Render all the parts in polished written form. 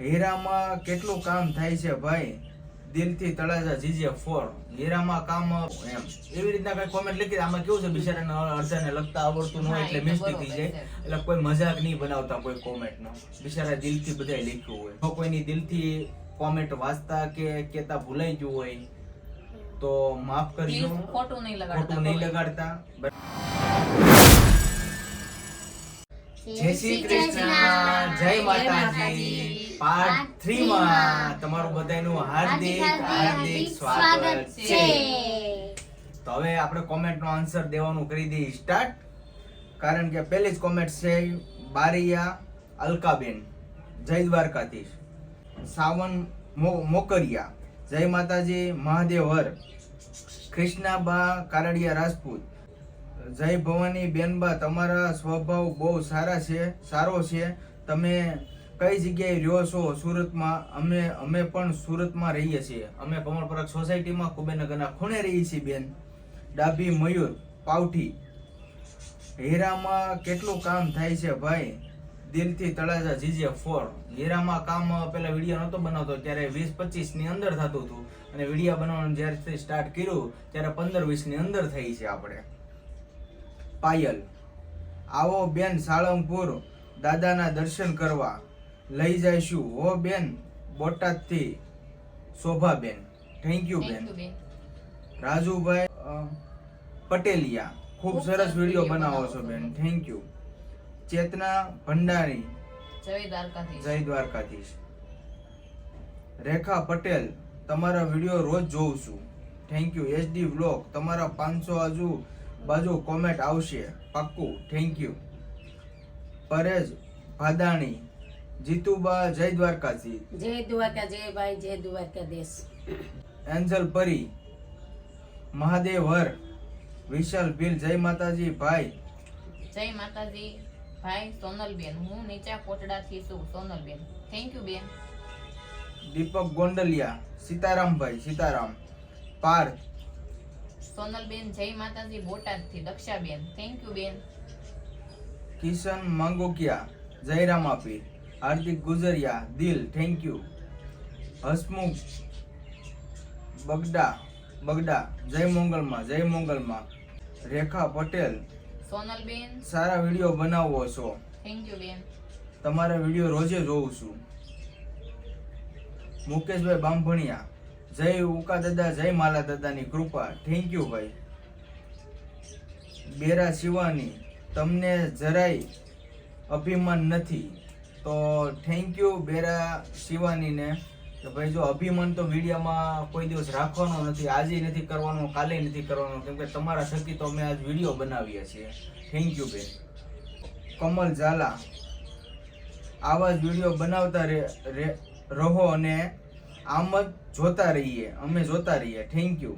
હીરામાં કેટલું કામ થાય છે ભાઈ, દિલથી તળાજા જીજે 4 હીરામાં કામ એમ એવી રીતના કઈ કોમેન્ટ લખી. આમાં કેવું છે બિચારાને અડધાને લખતા આવડતું ન હોય એટલે મિસ્ટેક થઈ જાય, એટલે કોઈ મજાક નહીં બનાવતા કોઈ કોમેન્ટનો. બિચારા દિલથી બધાય લખ્યું હોય. જો કોઈની દિલથી કોમેન્ટ વાંચતા કે કેતા ભૂલાઈ ગયું હોય તો માફ કરજો, ખોટું નહીં લગાડતા. જય શ્રી કૃષ્ણ, જય માતાજી. પાર્ટ 3 માં તમારું બધાનું હાર્દિક સ્વાગત છે. તો હવે આપણે કોમેન્ટ નો આન્સર દેવાનું કરી દઈએ સ્ટાર્ટ. કારણ કે પહેલી જ કોમેન્ટ છે બારિયા અલકાબેન, જય દ્વારકાધીશ. સાવન મોકરિયા, જય માતાજી મહાદેવ હર. કૃષ્ણાબા કારડિયા રાજપૂત, જય ભવાની બેનબા, તમારા સ્વભાવ બહુ સારો છે. તમે કઈ જગ્યાએ રહ્યો છો? સુરતમાં. અમે પણ સુરતમાં રહીએ છીએ. અમે કમળપરક સોસાયટીમાં કુબેરનગરના ખૂણે રહીએ છીએ બેન. ડાભી મયુર પાવઠી, હીરામાં કેટલું કામ થાય છે ભાઈ, દિલથી તળાજા જીજે 4 હીરામાં કામ પેલા વિડીયો નહોતો બનાવતો ત્યારે 20-25 ની અંદર થતું હતું, અને વિડીયો બનાવવાનું જ્યારે સ્ટાર્ટ કર્યું ત્યારે 15-20 ની અંદર થઈ છે. આપણે પાયલ, આવો બેન સાળંગપુર દાદાના દર્શન કરવા લઈ જઈશું હો બેન. બોટાદથી શોભાબેન, થેન્ક યુ બેન. રાજુભાઈ પટેલિયા, ખૂબ સરસ વિડીયો બનાવો છો બેન, થેન્ક યુ. ચેતના ભંડારી, જય દ્વારકાધીશ. રેખા પટેલ, તમારા વિડીયો રોજ જોઉં છું, થેન્ક યુ. એચડી વ્લોગ, તમારા 500 બાજુ કોમેન્ટ આવશે પાક્કું, થેન્ક યુ. પરેશ ભાદાણી, જીતુબા, જય દ્વારકાધીશ. જય દ્વારકા, જય ભાઈ, જય દ્વારકાધીશ. એન્જલ પરી, મહાદેવ હર. વિશાલ ભીલ, જય માતાજી ભાઈ. જય માતાજી ભાઈ. સોનલબેન, હું નીચા કોટડાથી છું. સોનલબેન, થેન્ક યુ બેન. દીપક ગોંડલિયા, સીતારામભાઈ, સીતારામ. પાર્થ, સોનલબેન, જય માતાજી બોટાદથી. દક્ષાબેન, થેન્ક યુ બેન. કિશન માંગોકિયા, જય રામાપી. હાર્દિક ગુજરિયા, દિલ, થેન્ક યુ. હસમુખ બગડા, જય મોંગલમાં. રેખા પટેલ, સોનલબેન, સારા વિડીયો બનાવો છો, થેન્ક યુ બેન. તમારા વિડીયો રોજે જોઉં છું. મુકેશભાઈ બામભણિયા, જય ઉકા દાદા, જય માલા દાદાની કૃપા, થેન્ક યુ ભાઈ. બેરા શિવાની, તમને જરાય અભિમાન નથી તો થેન્ક યુ બેરા શિવાનીને. તો ભાઈ જો અભિમાન તો વિડીયોમાં કોઈ દિવસ રાખવાનો નથી, આજે નથી કરવાનો, કાલે નથી કરવાનો, કેમ કે તમારા થકી તો અમે આજ વિડીયો બનાવીએ છીએ, થેન્ક યુ બેન. કમલ ઝાલા, આવા જ વિડીયો બનાવતા રહો અને આમ જ અમે જોતા રહીએ, થેન્ક યુ.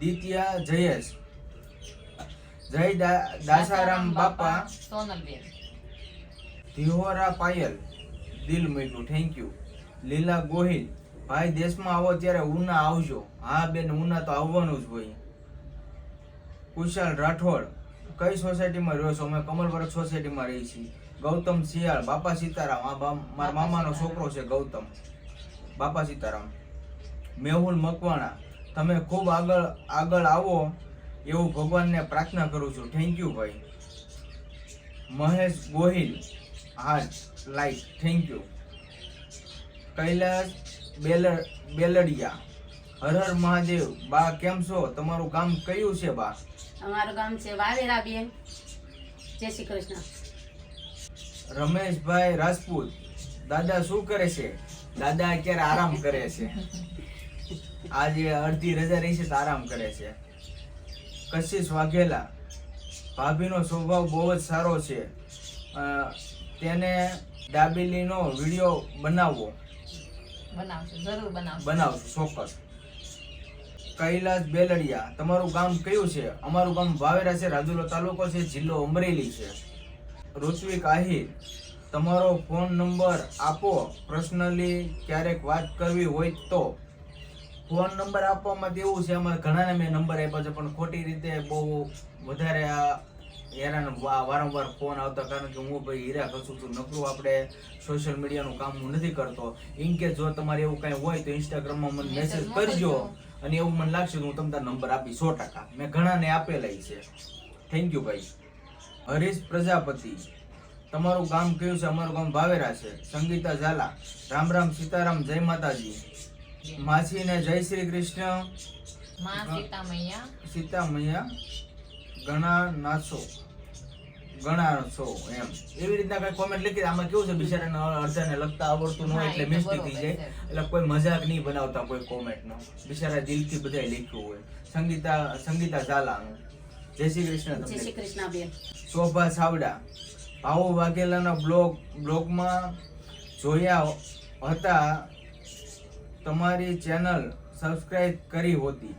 દિત્યા જયેશ, જય દાસારામ બાપા. સોનલબેન, ધીહોરા પાયલ, દિલ મૂક્યું, થેન્ક યુ. લીલા ગોહિલ, ભાઈ દેશમાં આવો ત્યારે ઉના આવજો. હા બેન, ઉના તો આવવાનું જ હોય. કુશાલ રાઠોડ, કઈ સોસાયટીમાં રહ્યો છો? અમે કમલપરક સોસાયટીમાં રહી છીએ. ગૌતમ સિયાળ, બાપા સીતારામ. આ મારા મામાનો છોકરો છે ગૌતમ, બાપા સીતારામ. મેહુલ મકવાણા, તમે ખૂબ આગળ આવો એવું ભગવાનને પ્રાર્થના કરું છું, થેન્ક યુ ભાઈ. Mahesh Gohil, heart like, thank you. Kailas Beldiya, હર હર મહાદેવ. બા કેમ છો? તમારું ગામ કયું છે બા? અમારું ગામ છે વાવેરા બેન. જય શ્રી કૃષ્ણ. રમેશભાઈ રાજપૂત, દાદા શું કરે છે? દાદા અત્યારે આરામ કરે છે, આજે અડધી રજા રહી છે તો આરામ કરે છે. કશિશ વાઘેલા, ભાભીનો સ્વભાવ બહુ જ સારો છે, તેને દાબેલીનો વિડીયો બનાવજો, ચોક્કસ. કૈલાસ બેલડિયા, તમારું ગામ કયું છે? અમારું ગામ વાવેરા છે, રાજુલા તાલુકો છે, જિલ્લો અમરેલી છે. ઋત્વિક આહિર, તમારો ફોન નંબર આપો, પર્સનલી ક્યારેક વાત કરવી હોય તો. ફોન નંબર આપવામાં એવું છે, અમારે ઘણાને મેં નંબર આપ્યા છે પણ ખોટી રીતે બહુ વધારે હેરાન વારંવાર ફોન આવતા, કારણ કે હું ભાઈ હીરા કશું છું, નકરું આપણે સોશિયલ મીડિયાનું કામ હું નથી કરતો. ઇન કેસ જો તમારે એવું કાંઈ હોય તો ઇન્સ્ટાગ્રામમાં મને મેસેજ કરજો, અને એવું મને લાગશે તો હું તમને નંબર આપી 100%. મેં ઘણાને આપેલા છે. થેન્ક યુ ભાઈ. હરીશ પ્રજાપતિ, તમારું ગામ કયું છે? અમારું ગામ ભાવેરા છે. સંગીતા ઝાલા, રામ રામ સીતારામ, જય માતાજી. માસીને જય શ્રી કૃષ્ણ. માં સીતા મૈયા સીતા મૈયા ઘણા નાચો ઘણા છો એમ એવી રીતના કઈ કોમેન્ટ લખી. આમાં કેવું છે, બિચારાને અડધાને લખતા આવડતું ન હોય એટલે મિસ્ટેક થઈ જાય. એટલે કોઈ મજાક નહીં બનાવતા કોઈ કોમેન્ટનો, બિચારા દિલથી બધાય લખ્યું હોય. સંગીતા ઝાલાનું જય શ્રી કૃષ્ણ. જય શ્રી કૃષ્ણ બેન. શોભા સાવડા, ભાવો વાઘેલાના બ્લોગમાં જોયા હતા, તમારી ચેનલ સબસ્ક્રાઇબ કરી હોતી.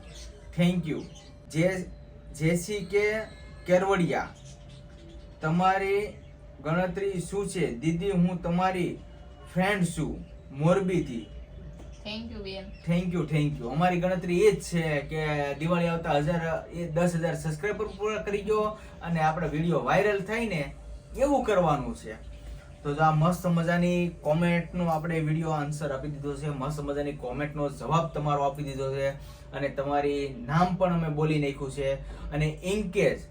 Thank you. જેસી કે કેરવડિયા, તમારી ગણતરી શું છે દીદી? હું તમારી ફ્રેન્ડ છું મોરબીથી. થેન્ક યુ બેન. Thank you. અમારી ગણતરી એ જ છે કે દિવાળી આવતા 10,000 સબસ્ક્રાઇબર પૂરા કરી દો, અને આપણે વિડીયો વાયરલ થાય ને એવું કરવાનું છે. તો આ મસ્ત મજાની કોમેન્ટનો આપણે વિડીયો આન્સર આપી દીધો છે, મસ્ત મજાની કોમેન્ટનો જવાબ તમારો આપી દીધો છે, અને તમારી નામ પણ અમે બોલી નાખ્યું છે. અને ઇન કેસ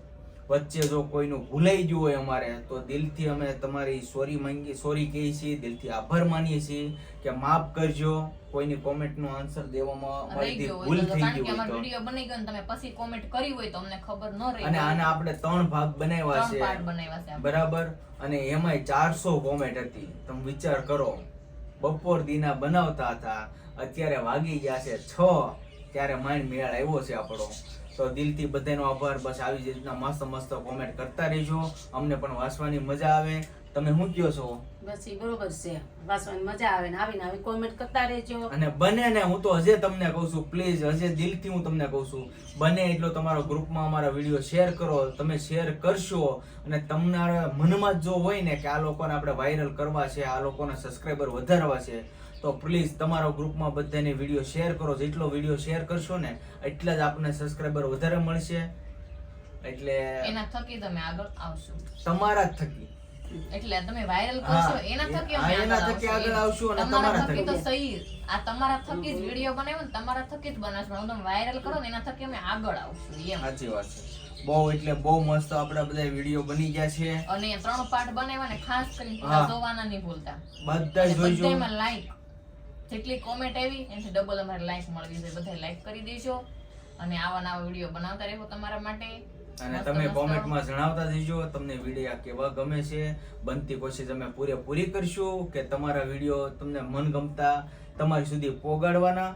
વચ્ચે જો કોઈનું ભૂલાઈ ગયું હોય અમારે, તો દિલથી અમે તમારી સોરી કહીએ છીએ, દિલથી આભાર માનીએ છીએ કે માફ કરજો. કોઈની કોમેન્ટનો આન્સર દેવામાં અમારી ભૂલ થઈ ગઈ હોય તો, વિડિયો બની ગયો તમે પછી કોમેન્ટ કરી હોય તો અમને ખબર ન રહી. અને આને આપણે 3 ભાગ બનાવ્યા છે, બરાબર. અને એમાંય 400 કોમેન્ટ હતી. તમે વિચાર કરો, બપોર દીના બનાવતા હતા, અત્યારે વાગી ગયા છે 6, ત્યારે માઇન્ડ મેળ આવ્યો છે આપણો. તો દિલથી બધાનો આભાર. બસ આવી જ રીતના મસ્ત કોમેન્ટ કરતા રહેજો, અમને પણ વાંચવાની મજા આવે. તમે શું કહો છો? બસ એ બરોબર છે, વાંચવાની મજા આવે ને આવીને આવી કોમેન્ટ કરતા રહેજો. અને બને ને, હું તો હજે તમને કહું છું, પ્લીઝ હજે દિલથી હું તમને કહું છું, બને એટલો તમારા ગ્રુપમાં અમારા વિડીયો શેર કરો. તમે શેર કરશો અને તમારા મનમાં જો હોય ને કે આ લોકોને આપણે વાયરલ કરવા છે, આ લોકોના સબસ્ક્રાઈબર વધારવા છે, તો પ્લીઝ તમારા ગ્રુપમાં બધાને વિડીયો શેર કરો. જેટલો વિડીયો શેર કરશો ને એટલા જ આપણને સબસ્ક્રાઈબર વધારે મળશે. એટલે એના થકી તમે આગળ આવશો, તમારા જ થકી. એટલે તમે વાયરલ કરશો એના થકી અમે આગળ આવશું. અને તમારા થકી તો સહી, આ તમારા થકી જ વિડિયો બનાવ્યો ને તમારા થકી જ બનાવશો. પણ તમે વાયરલ કરો ને એના થકી અમે આગળ આવશું એમ. સાચી વાત છે. બહુ એટલે બહુ મસ્ત આપડા બધા વિડિયો બની ગયા છે, અને 3 પાર્ટ બનાવ્યા ને ખાસ કરીને જોવાના નહીં ભૂલતા. બધા જોઈજો. બધામાં લાઈક, જેટલી કોમેન્ટ આવી એનાથી ડબલ અમારે લાઈક મળવી છે. બધા લાઈક કરી દેજો અને આવા નવા વિડિયો બનાવતા રહેવો તમારા માટે. અને તમે કોમેન્ટમાં જણાવતા જજો તમને વિડીયો કેવા ગમે છે. બનતી કોશિશ અમે પૂરેપૂરી કરશું કે તમારા વિડીયો તમને મનગમતા તમારી સુધી પહોંચાડવાના.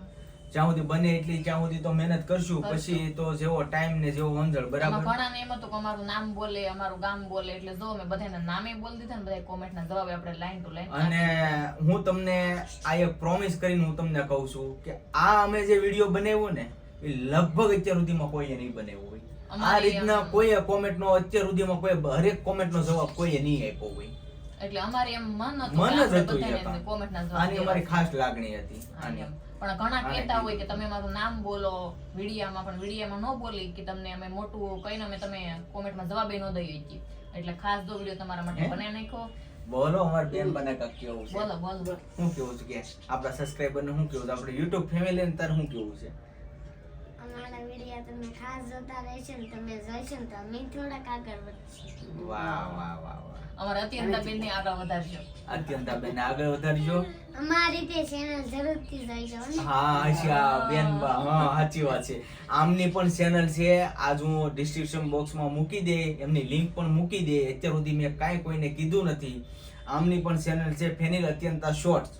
જ્યાં સુધી બને એટલી ત્યાં સુધી તો મહેનત કરશું. પછી તો જેવો ટાઈમ ને જેવો મંજળ, બરાબર. ઘણાને એમ હતું કે અમારું નામ બોલે, અમારું ગામ બોલે, એટલે જો અમે બધાના નામે બોલી દીધા ને બધા કોમેન્ટના જવાબ આપણે લાઈન ટુ લાઈન. અને હું તમને આ એક પ્રોમિસ કરીને હું તમને કહું છું કે આ અમે જે વિડીયો બનાવ્યો ને એ લગભગ અત્યાર સુધીમાં કોઈએ નહીં બનાવ્યો હોય. આ રીતના કોઈ કોમેન્ટનો અત્યાર સુધીમાં કોઈ હરેક કોમેન્ટનો જવાબ કોઈએ નહીં આપ્યો હોય. એટલે અમારે એમ મન જ હતું બધાને કોમેન્ટના જવાબ. આની અમારી ખાસ લાગણી હતી. પણ ઘણા કહેતા હોય કે તમે મારું નામ બોલો વિડીયામાં, પણ વિડીયામાં ન બોલી કે તમને અમે મોટું કહીને અમે તમે કોમેન્ટમાં જવાબ ન દઈએ છીએ. એટલે ખાસ જો વિડીયો તમારા માટે બનાવી નાખ્યો. બોલો અમાર બેન બને કા કેવું છે? બોલો હું કેવું છે કે આપણા સબસ્ક્રાઇબર ને હું કેવું છે, આપણે YouTube ફેમિલી ને તાર હું કેવું છે? અમારા વિડિયો તમે ખાસ જોતા રહેશો ને તમે જોઈશો ને તો અમે થોડાક આગળ વધશું. વાહ. અમારા અત્યંતાબેન ને આગળ વધારજો. અત્યંતાબેન આગળ વધારજો. અમારી તે ચેનલ જરૂરથી જોઈજો ને. હા અચ્છા બેન, હા સાચી વાત છે. આમની પણ ચેનલ છે, આજ હું ડિસ્ક્રિપ્શન બોક્સમાં મૂકી દે, એમની લિંક પણ મૂકી દે. અત્યાર સુધી મેં કાંઈ કોઈને કીધું નથી. આમની પણ ચેનલ છે ફેનિલ અત્યંતા શોર્ટ્સ.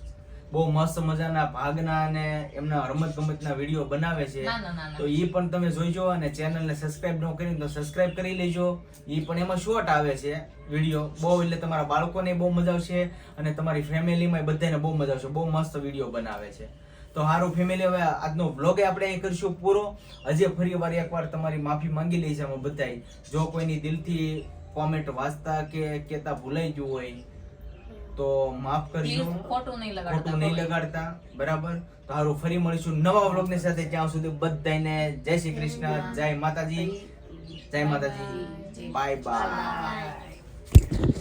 બહુ મસ્ત મજાના ભાગના અને એમના રમત ગમતના વિડીયો બનાવે છે. તો એ પણ તમે જોઈજો. અને ચેનલને સબસ્ક્રાઇબ ન કરીને તો સબસ્ક્રાઇબ કરી લેજો. એ પણ એમાં શોર્ટ આવે છે વિડીયો બહુ, એટલે તમારા બાળકોને બહુ મજા આવશે અને તમારી ફેમિલીમાં બધાને બહુ મજા આવશે. બહુ મસ્ત વિડીયો બનાવે છે. તો સારું ફેમિલી, હવે આજનો વ્લોગ આપણે અહીં કરીશું પૂરો. હજી ફરી વાર એકવાર તમારી માફી માંગી લઈ છે અમે બધાય. જો કોઈની દિલથી કોમેન્ટ વાંચતા કે કેતા ભૂલાઈ ગયું હોય તો માફ કરજો, ખોટું નહીં લગાડતા, બરાબર. તો સારું, ફરી મળીશું નવા વ્લોગની સાથે. ત્યાં સુધી બધાને જય શ્રી કૃષ્ણ, જય માતાજી. જય માતાજી, બાય બાય. બાય.